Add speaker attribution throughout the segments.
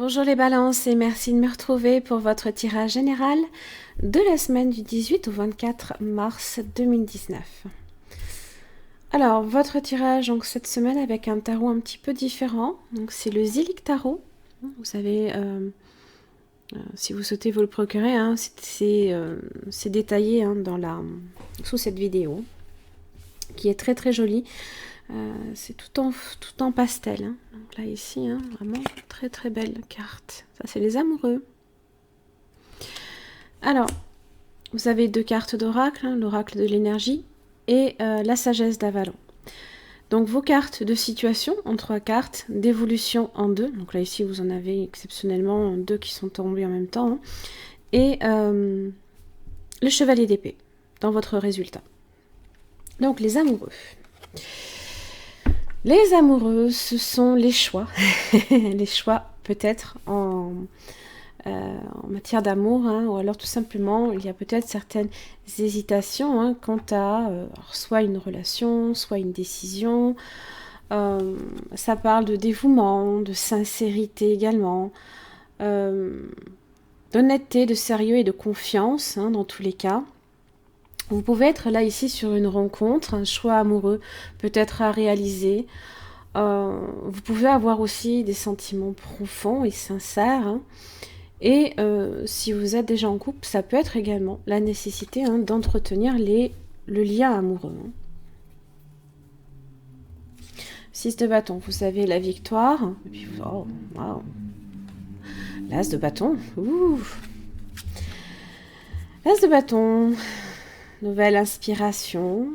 Speaker 1: Bonjour les balances et merci de me retrouver pour votre tirage général de la semaine du 18 au 24 mars 2019. Alors, votre tirage donc, cette semaine avec un tarot un petit peu différent. Donc, c'est le Zilliq Tarot. Vous savez, si vous souhaitez vous le procurer, hein, c'est détaillé hein, sous cette vidéo qui est très très jolie. C'est tout en pastel. Hein. Donc là, ici, hein, vraiment très très belle carte. Ça, c'est les amoureux. Alors, vous avez deux cartes d'oracle, hein, l'oracle de l'énergie et la sagesse d'Avalon. Donc, vos cartes de situation en 3 cartes, d'évolution en 2. Donc là, ici, vous en avez exceptionnellement 2 qui sont tombés en même temps. Hein, et le chevalier d'épée dans votre résultat. Donc, les amoureux. Les amoureux, ce sont les choix. Les choix peut-être en matière d'amour, hein, ou alors tout simplement, il y a peut-être certaines hésitations hein, quant à soit une relation, soit une décision. Ça parle de dévouement, de sincérité également, d'honnêteté, de sérieux et de confiance hein, dans tous les cas. Vous pouvez être là ici sur une rencontre, un choix amoureux peut-être à réaliser. Vous pouvez avoir aussi des sentiments profonds et sincères. Hein. Et si vous êtes déjà en couple, ça peut être également la nécessité hein, d'entretenir le lien amoureux. Hein. 6 de bâton, vous avez la victoire. Et puis, oh, wow. L'as de bâton. Ouh. L'as de bâton. Nouvelle inspiration.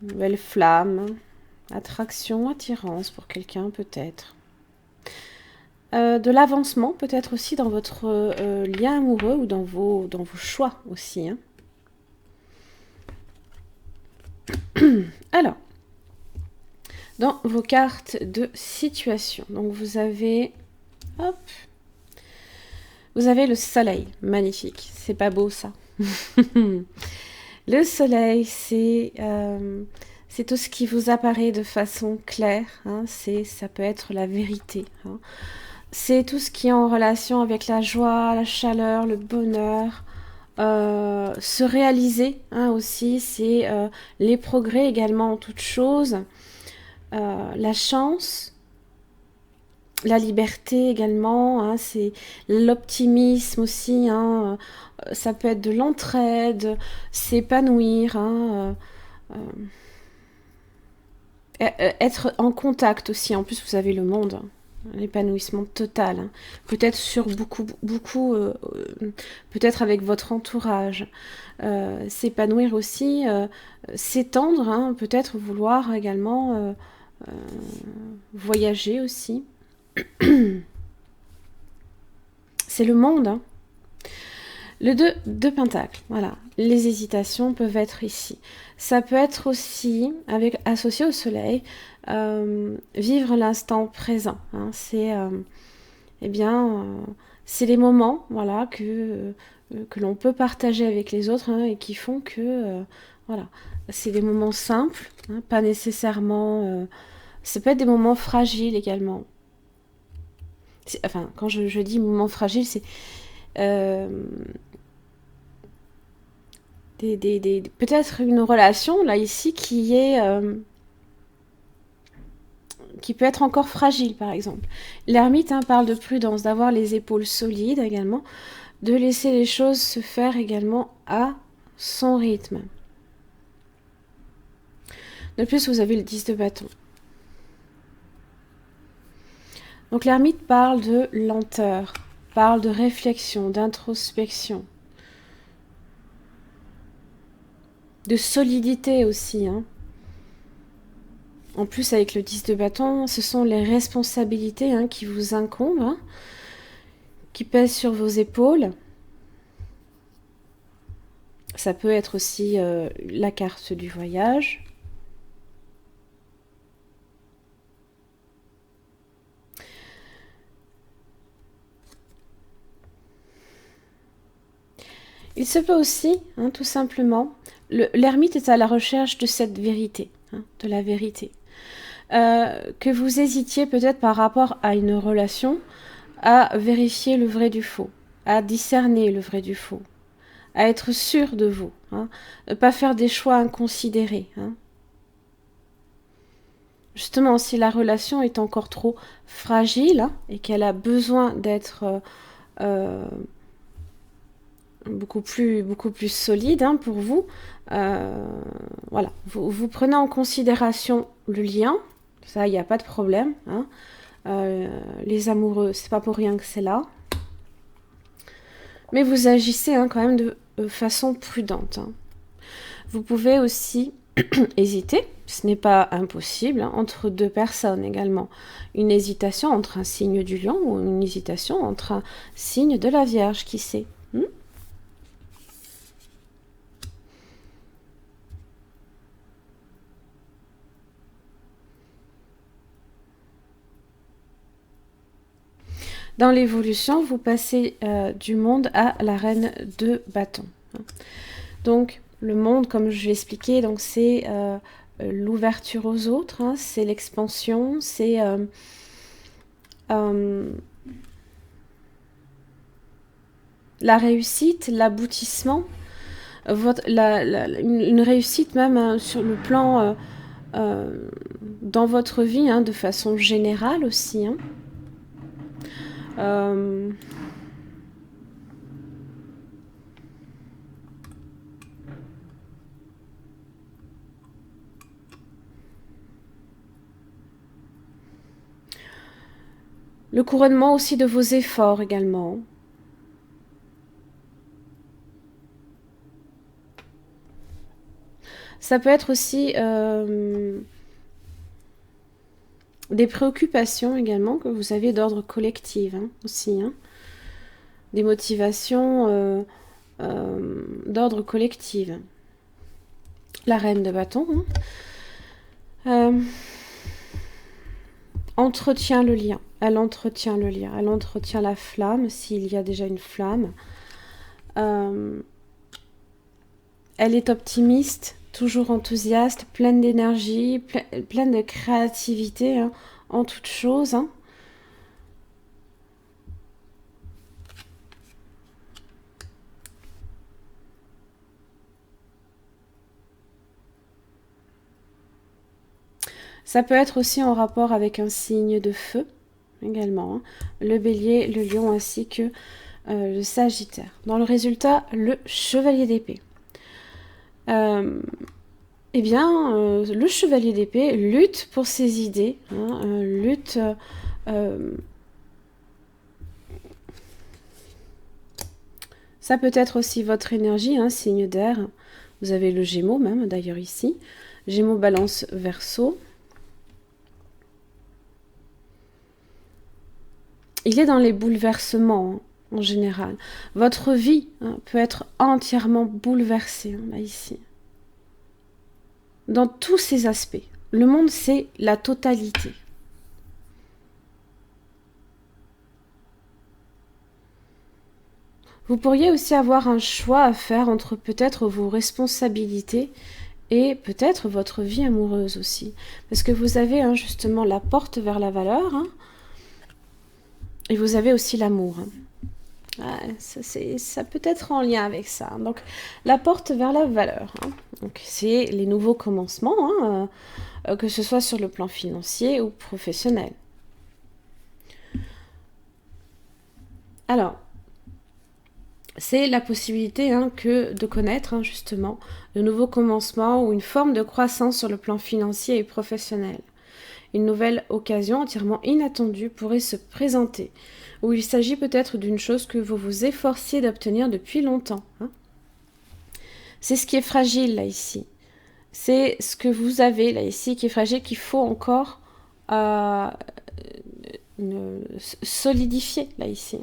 Speaker 1: Nouvelle flamme. Attraction, attirance pour quelqu'un peut-être. De l'avancement peut-être aussi dans votre lien amoureux ou dans vos choix aussi. Hein. Alors, dans vos cartes de situation, donc vous avez, hop, vous avez le soleil, magnifique, c'est pas beau ça. Le soleil, c'est tout ce qui vous apparaît de façon claire, hein, ça peut être la vérité. Hein. C'est tout ce qui est en relation avec la joie, la chaleur, le bonheur, se réaliser hein, aussi, c'est les progrès également en toute chose, la chance, la liberté également, hein, c'est l'optimisme aussi, hein, ça peut être de l'entraide, s'épanouir, hein, être en contact aussi, en plus vous avez le monde. L'épanouissement total, hein. Peut-être sur beaucoup, peut-être avec votre entourage, s'épanouir aussi, s'étendre, hein, peut-être vouloir également voyager aussi. C'est le monde, hein. Le 2 de Pentacle, voilà. Les hésitations peuvent être ici. Ça peut être aussi, associé au soleil, vivre l'instant présent. Hein. C'est les moments voilà, que l'on peut partager avec les autres hein, et qui font que voilà, c'est des moments simples, hein, pas nécessairement. Ça peut être des moments fragiles également. Enfin, quand je dis moments fragiles, c'est peut-être une relation là ici qui peut être encore fragile par exemple. L'ermite hein, parle de prudence, d'avoir les épaules solides également, de laisser les choses se faire également à son rythme. De plus vous avez le 10 de bâton. Donc l'ermite parle de lenteur, parle de réflexion, d'introspection, de solidité aussi. Hein. En plus, avec le 10 de bâton, ce sont les responsabilités hein, qui vous incombent, hein, qui pèsent sur vos épaules. Ça peut être aussi la carte du voyage. Il se peut aussi, hein, tout simplement, l'ermite est à la recherche de cette vérité, hein, de la vérité. que vous hésitiez peut-être par rapport à une relation à vérifier le vrai du faux, à discerner le vrai du faux, à être sûr de vous, hein, ne pas faire des choix inconsidérés. Hein. Justement, si la relation est encore trop fragile hein, et qu'elle a besoin d'être beaucoup plus solide hein, pour vous, voilà, vous prenez en considération le lien, ça, il n'y a pas de problème. Hein. Les amoureux, c'est pas pour rien que c'est là. Mais vous agissez hein, quand même de façon prudente. Hein. Vous pouvez aussi hésiter, ce n'est pas impossible, hein, entre deux personnes également. Une hésitation entre un signe du lion ou une hésitation entre un signe de la Vierge, qui sait. Dans l'évolution, vous passez du monde à la reine de bâton. Donc, le monde, comme je l'ai expliqué, donc c'est l'ouverture aux autres, hein, c'est l'expansion, c'est la réussite, l'aboutissement, une réussite même hein, sur le plan dans votre vie, hein, de façon générale aussi. Hein. Le couronnement aussi de vos efforts également. Ça peut être aussi des préoccupations également que vous avez d'ordre collectif hein, aussi. Hein. Des motivations d'ordre collectif. La reine de bâton. Hein. Entretient le lien. Elle entretient le lien. Elle entretient la flamme, s'il y a déjà une flamme. Elle est optimiste, toujours enthousiaste, pleine d'énergie, pleine de créativité hein, en toute chose. Hein. Ça peut être aussi en rapport avec un signe de feu, également. Hein. Le bélier, le lion, ainsi que le sagittaire. Dans le résultat, le chevalier d'épée. Eh bien, le chevalier d'épée lutte pour ses idées, hein, lutte... ça peut être aussi votre énergie, hein, signe d'air. Vous avez le Gémeaux même, d'ailleurs ici. Gémeaux, Balance, Verseau. Il est dans les bouleversements hein, en général. Votre vie hein, peut être entièrement bouleversée, hein, là ici. Dans tous ses aspects. Le monde, c'est la totalité. Vous pourriez aussi avoir un choix à faire entre peut-être vos responsabilités et peut-être votre vie amoureuse aussi. Parce que vous avez hein, justement la porte vers la valeur hein, et vous avez aussi l'amour. Hein. Ouais, ça peut être en lien avec ça. Donc, la porte vers la valeur. Hein. Donc, c'est les nouveaux commencements, hein, que ce soit sur le plan financier ou professionnel. Alors, c'est la possibilité hein, que de connaître hein, justement de nouveaux commencements ou une forme de croissance sur le plan financier et professionnel. Une nouvelle occasion entièrement inattendue pourrait se présenter, où il s'agit peut-être d'une chose que vous vous efforciez d'obtenir depuis longtemps. Hein. C'est ce qui est fragile là ici. C'est ce que vous avez là ici qui est fragile, qu'il faut encore solidifier là ici.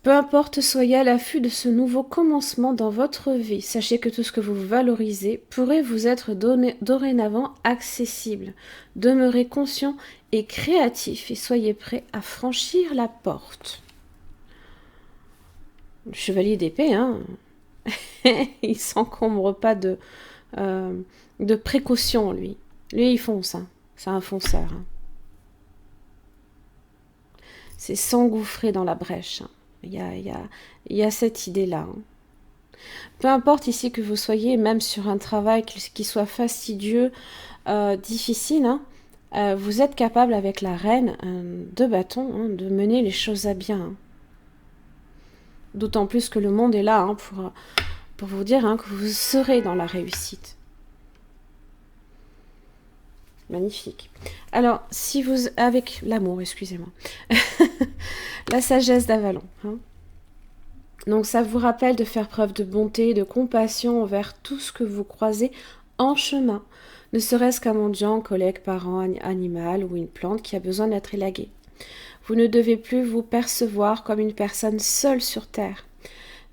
Speaker 1: Peu importe, soyez à l'affût de ce nouveau commencement dans votre vie. Sachez que tout ce que vous valorisez pourrait vous être dorénavant accessible. Demeurez conscient et créatif et soyez prêt à franchir la porte. Le chevalier d'épée, hein, il s'encombre pas de de précaution, lui. Lui, il fonce, hein. C'est un fonceur. Hein. C'est s'engouffrer dans la brèche. Hein. Il y a cette idée-là. Hein. Peu importe ici que vous soyez, même sur un travail qui soit fastidieux, difficile, hein, vous êtes capable avec la reine de bâton hein, de mener les choses à bien. Hein. D'autant plus que le monde est là hein, pour vous dire hein, que vous serez dans la réussite. Magnifique. Alors, si vous... Avec l'amour, excusez-moi. La sagesse d'Avalon. Hein. Donc, ça vous rappelle de faire preuve de bonté, de compassion envers tout ce que vous croisez en chemin. Ne serait-ce qu'un mendiant, collègue, parent, animal ou une plante qui a besoin d'être élaguée. Vous ne devez plus vous percevoir comme une personne seule sur Terre,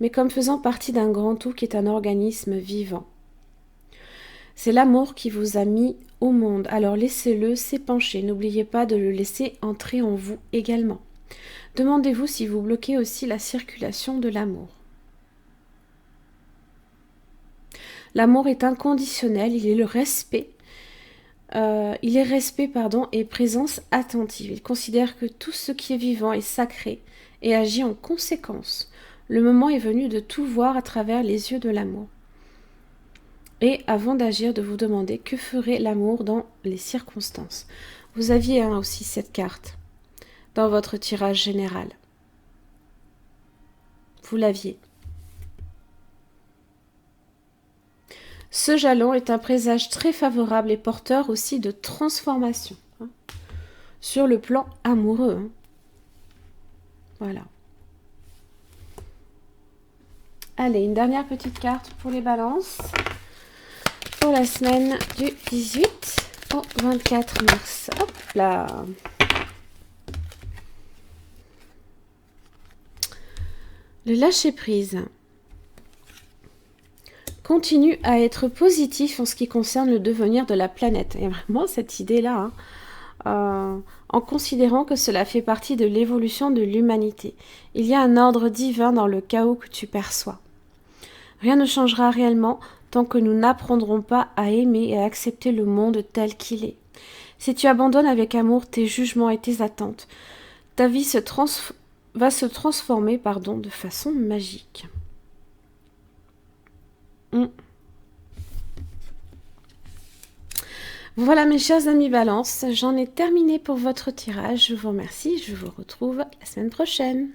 Speaker 1: mais comme faisant partie d'un grand tout qui est un organisme vivant. C'est l'amour qui vous a mis au monde, alors laissez-le s'épancher, n'oubliez pas de le laisser entrer en vous également. Demandez-vous si vous bloquez aussi la circulation de l'amour. L'amour est inconditionnel, il est le respect. Il est respect et présence attentive. Il considère que tout ce qui est vivant est sacré et agit en conséquence. Le moment est venu de tout voir à travers les yeux de l'amour. Et avant d'agir, de vous demander que ferait l'amour dans les circonstances. Vous aviez aussi cette carte dans votre tirage général. Vous l'aviez. Ce jalon est un présage très favorable et porteur aussi de transformation. Hein, sur le plan amoureux. Hein. Voilà. Allez, une dernière petite carte pour les balances. Pour la semaine du 18 au 24 mars. Hop là. Le lâcher-prise. Continue à être positif en ce qui concerne le devenir de la planète. Et vraiment cette idée-là, hein, en considérant que cela fait partie de l'évolution de l'humanité. Il y a un ordre divin dans le chaos que tu perçois. Rien ne changera réellement tant que nous n'apprendrons pas à aimer et à accepter le monde tel qu'il est. Si tu abandonnes avec amour tes jugements et tes attentes, ta vie va se transformer de façon magique. Voilà mes chers amis Balance, j'en ai terminé pour votre tirage. Je vous remercie, je vous retrouve la semaine prochaine.